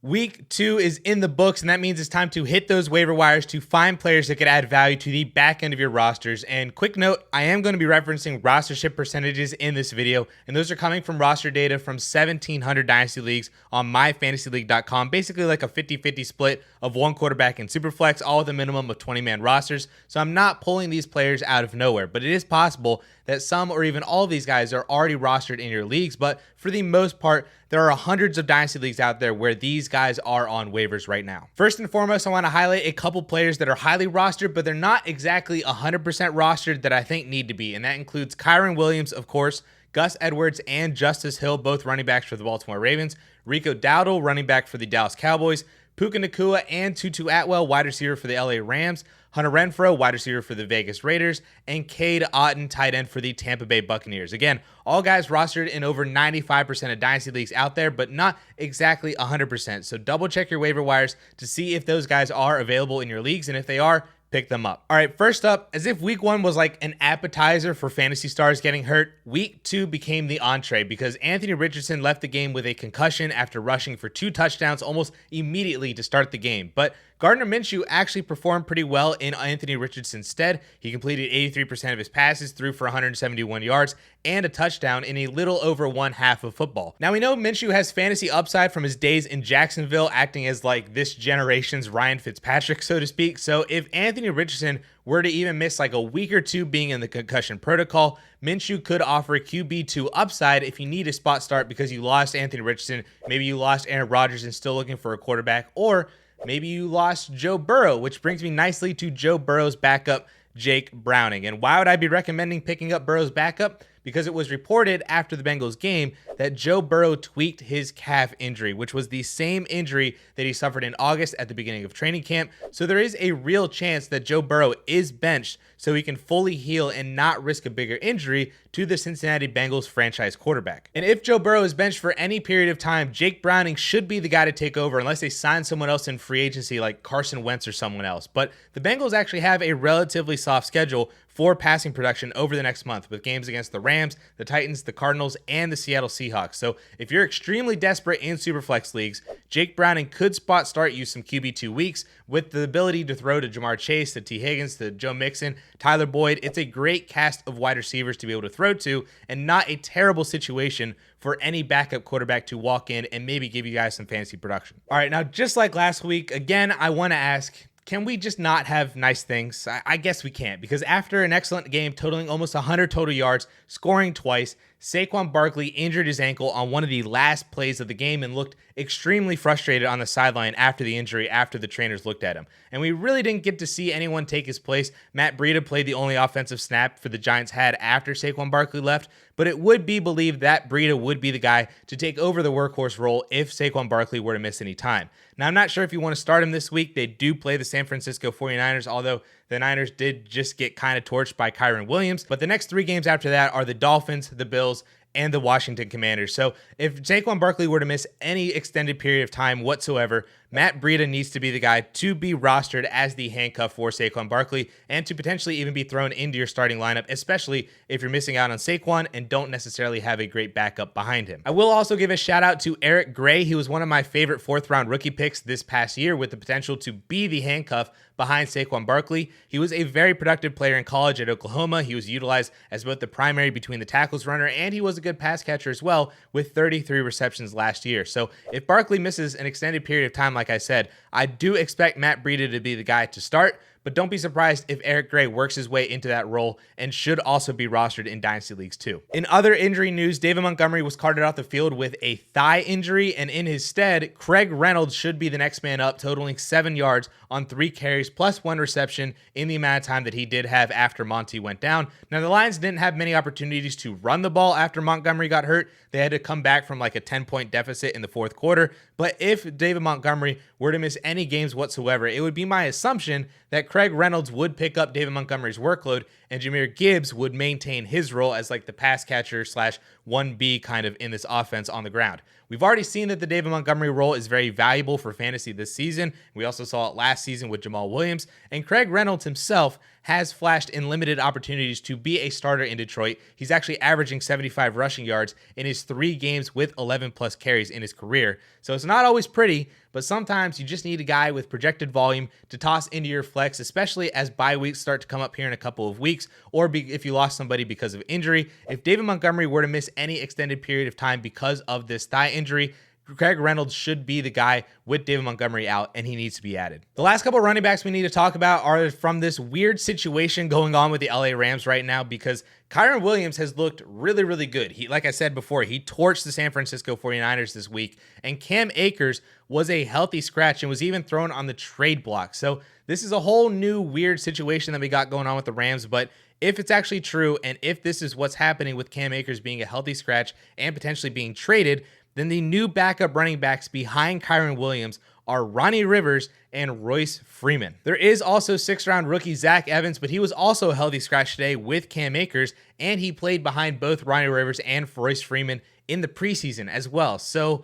Week 2 is in the books, and that means it's time to hit those waiver wires to find players that could add value to the back end of your rosters. And quick note, I am going to be referencing rostership percentages in this video, and those are coming from roster data from 1,700 Dynasty leagues on myfantasyleague.com. Basically like a 50-50 split of one quarterback and Superflex, all with a minimum of 20-man rosters. So I'm not pulling these players out of nowhere, but it is possible that some or even all of these guys are already rostered in your leagues. But for the most part, there are hundreds of Dynasty leagues out there where these guys are on waivers right now. First and foremost, I want to highlight a couple players that are highly rostered, but they're not exactly 100% rostered that I think need to be. And that includes Kyren Williams, of course, Gus Edwards and Justice Hill, both running backs for the Baltimore Ravens, Rico Dowdle, running back for the Dallas Cowboys, Puka Nacua and Tutu Atwell, wide receiver for the LA Rams, Hunter Renfrow, wide receiver for the Vegas Raiders, and Cade Otton, tight end for the Tampa Bay Buccaneers. Again, all guys rostered in over 95% of Dynasty leagues out there, but not exactly 100%. So double check your waiver wires to see if those guys are available in your leagues, and if they are, pick them up. All right, first up, as if week 1 was like an appetizer for fantasy stars getting hurt, week 2 became the entree because Anthony Richardson left the game with a concussion after rushing for 2 touchdowns almost immediately to start the game. But Gardner Minshew actually performed pretty well in Anthony Richardson's stead. He completed 83% of his passes, threw for 171 yards, and a touchdown in a little over one half of football. Now, we know Minshew has fantasy upside from his days in Jacksonville, acting as like this generation's Ryan Fitzpatrick, so to speak. So if Anthony Richardson were to even miss like a week or two being in the concussion protocol, Minshew could offer a QB2 upside if you need a spot start because you lost Anthony Richardson, maybe you lost Aaron Rodgers and still looking for a quarterback, or maybe you lost Joe Burrow, which brings me nicely to Joe Burrow's backup, Jake Browning. And why would I be recommending picking up Burrow's backup? Because it was reported after the Bengals game that Joe Burrow tweaked his calf injury, which was the same injury that he suffered in August at the beginning of training camp. So there is a real chance that Joe Burrow is benched so he can fully heal and not risk a bigger injury to the Cincinnati Bengals franchise quarterback. And if Joe Burrow is benched for any period of time, Jake Browning should be the guy to take over unless they sign someone else in free agency like Carson Wentz or someone else. But the Bengals actually have a relatively soft schedule for passing production over the next month with games against the Rams, the Titans, the Cardinals, and the Seattle Seahawks. So if you're extremely desperate in Superflex leagues, Jake Browning could spot start you some QB2 weeks with the ability to throw to Jamar Chase, to T. Higgins, to Joe Mixon, Tyler Boyd. It's a great cast of wide receivers to be able to throw to and not a terrible situation for any backup quarterback to walk in and maybe give you guys some fantasy production. All right, now just like last week, again, I want to ask, can we just not have nice things? I guess we can't, because after an excellent game totaling almost 100 total yards, scoring twice, Saquon Barkley injured his ankle on one of the last plays of the game and looked extremely frustrated on the sideline after the injury, after the trainers looked at him. And we really didn't get to see anyone take his place. Matt Breida played the only offensive snap for the Giants had after Saquon Barkley left, but it would be believed that Breida would be the guy to take over the workhorse role if Saquon Barkley were to miss any time. Now, I'm not sure if you want to start him this week. They do play the San Francisco 49ers, although the Niners did just get kind of torched by Kyren Williams. But the next 3 games after that are the Dolphins, the Bills, and the Washington Commanders. So if Saquon Barkley were to miss any extended period of time whatsoever, Matt Breida needs to be the guy to be rostered as the handcuff for Saquon Barkley and to potentially even be thrown into your starting lineup, especially if you're missing out on Saquon and don't necessarily have a great backup behind him. I will also give a shout out to Eric Gray. He was one of my favorite 4th round rookie picks this past year with the potential to be the handcuff behind Saquon Barkley. He was a very productive player in college at Oklahoma. He was utilized as both the primary between the tackles runner, and he was a good pass catcher as well with 33 receptions last year. So if Barkley misses an extended period of time, like I said, I do expect Matt Breida to be the guy to start, but don't be surprised if Eric Gray works his way into that role and should also be rostered in Dynasty Leagues too. In other injury news, David Montgomery was carted off the field with a thigh injury, and in his stead, Craig Reynolds should be the next man up, totaling 7 yards on 3 carries plus 1 reception in the amount of time that he did have after Monty went down. Now, the Lions didn't have many opportunities to run the ball after Montgomery got hurt. They had to come back from like a 10-point deficit in the 4th quarter. But if David Montgomery were to miss any games whatsoever, it would be my assumption that Craig Reynolds would pick up David Montgomery's workload and Jahmyr Gibbs would maintain his role as like the pass catcher slash 1B kind of in this offense on the ground. We've already seen that the David Montgomery role is very valuable for fantasy this season. We also saw it last season with Jamal Williams, and Craig Reynolds himself has flashed in limited opportunities to be a starter in Detroit. He's actually averaging 75 rushing yards in his 3 games with 11 plus carries in his career. So it's not always pretty, but sometimes you just need a guy with projected volume to toss into your flex, especially as bye weeks start to come up here in a couple of weeks, or if you lost somebody because of injury. If David Montgomery were to miss any extended period of time because of this thigh injury, Craig Reynolds should be the guy with David Montgomery out, and he needs to be added. The last couple of running backs we need to talk about are from this weird situation going on with the LA Rams right now, because Kyren Williams has looked really, really good. Like I said before, he torched the San Francisco 49ers this week, and Cam Akers was a healthy scratch and was even thrown on the trade block. So this is a whole new weird situation that we got going on with the Rams, but if it's actually true, and if this is what's happening with Cam Akers being a healthy scratch and potentially being traded, then the new backup running backs behind Kyren Williams are Ronnie Rivers and Royce Freeman. There is also 6th-round rookie Zach Evans, but he was also a healthy scratch today with Cam Akers, and he played behind both Ronnie Rivers and Royce Freeman in the preseason as well. So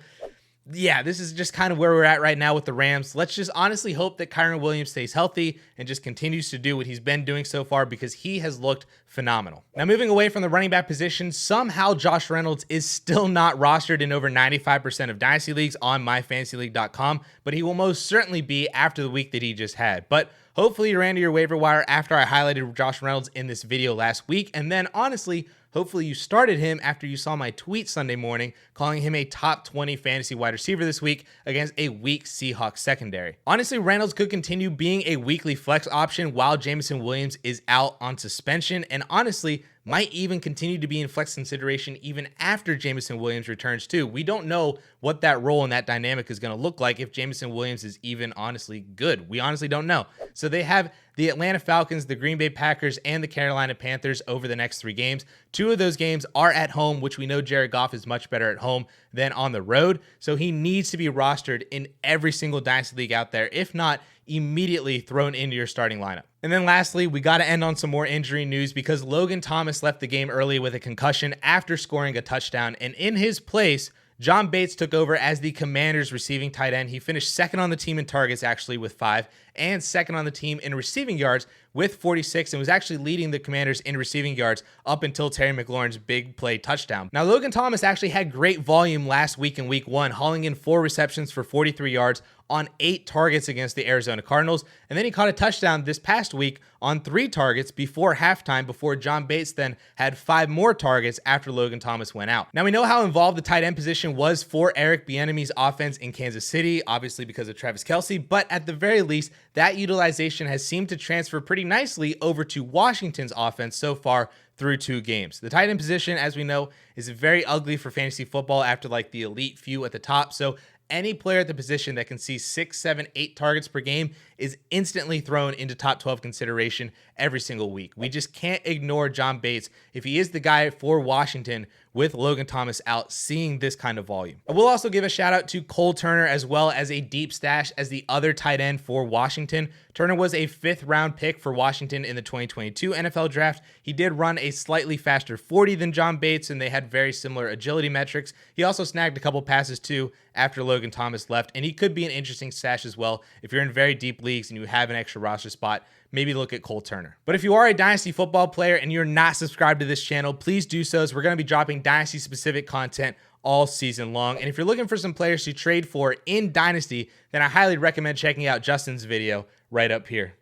yeah, this is just kind of where we're at right now with the Rams. Let's just honestly hope that Kyren Williams stays healthy and just continues to do what he's been doing so far, because he has looked phenomenal. Now, moving away from the running back position, somehow Josh Reynolds is still not rostered in over 95% of Dynasty leagues on myfantasyleague.com, but he will most certainly be after the week that he just had. But hopefully you ran to your waiver wire after I highlighted Josh Reynolds in this video last week, and then honestly, hopefully you started him after you saw my tweet Sunday morning calling him a top 20 fantasy wide receiver this week against a weak Seahawks secondary. Honestly, Reynolds could continue being a weekly flex option while Jameson Williams is out on suspension, and honestly, might even continue to be in flex consideration even after Jameson Williams returns too. We don't know what that role and that dynamic is going to look like if Jameson Williams is even honestly good. We honestly don't know. So they have the Atlanta Falcons, the Green Bay Packers, and the Carolina Panthers over the next 3 games. 2 of those games are at home, which we know Jared Goff is much better at home than on the road. So he needs to be rostered in every single Dynasty league out there. If not, immediately thrown into your starting lineup. And then lastly, we got to end on some more injury news, because Logan Thomas left the game early with a concussion after scoring a touchdown, and in his place, John Bates took over as the Commanders' receiving tight end. He finished second on the team in targets, actually, with 5, and second on the team in receiving yards with 46, and was actually leading the Commanders in receiving yards up until Terry McLaurin's big play touchdown. Now, Logan Thomas actually had great volume last week in week 1, hauling in 4 receptions for 43 yards on 8 targets against the Arizona Cardinals, and then he caught a touchdown this past week on 3 targets before halftime, before John Bates then had 5 more targets after Logan Thomas went out. Now, we know how involved the tight end position was for Eric Bieniemy's offense in Kansas City, obviously because of Travis Kelce, but at the very least, that utilization has seemed to transfer pretty nicely over to Washington's offense so far through 2 games. The tight end position, as we know, is very ugly for fantasy football after like the elite few at the top, so any player at the position that can see 6, 7, 8 targets per game is instantly thrown into top 12 consideration every single week. We just can't ignore John Bates if he is the guy for Washington with Logan Thomas out, seeing this kind of volume. I will also give a shout out to Cole Turner as well as a deep stash as the other tight end for Washington. Turner was a 5th-round pick for Washington in the 2022 NFL draft. He did run a slightly faster 40 than John Bates, and they had very similar agility metrics. He also snagged a couple passes too after Logan Thomas left, and he could be an interesting stash as well. If you're in very deep leagues and you have an extra roster spot, maybe look at Cole Turner. But if you are a Dynasty football player and you're not subscribed to this channel, please do so, as we're going to be dropping Dynasty specific content all season long. And if you're looking for some players to trade for in Dynasty, then I highly recommend checking out Justin's video right up here.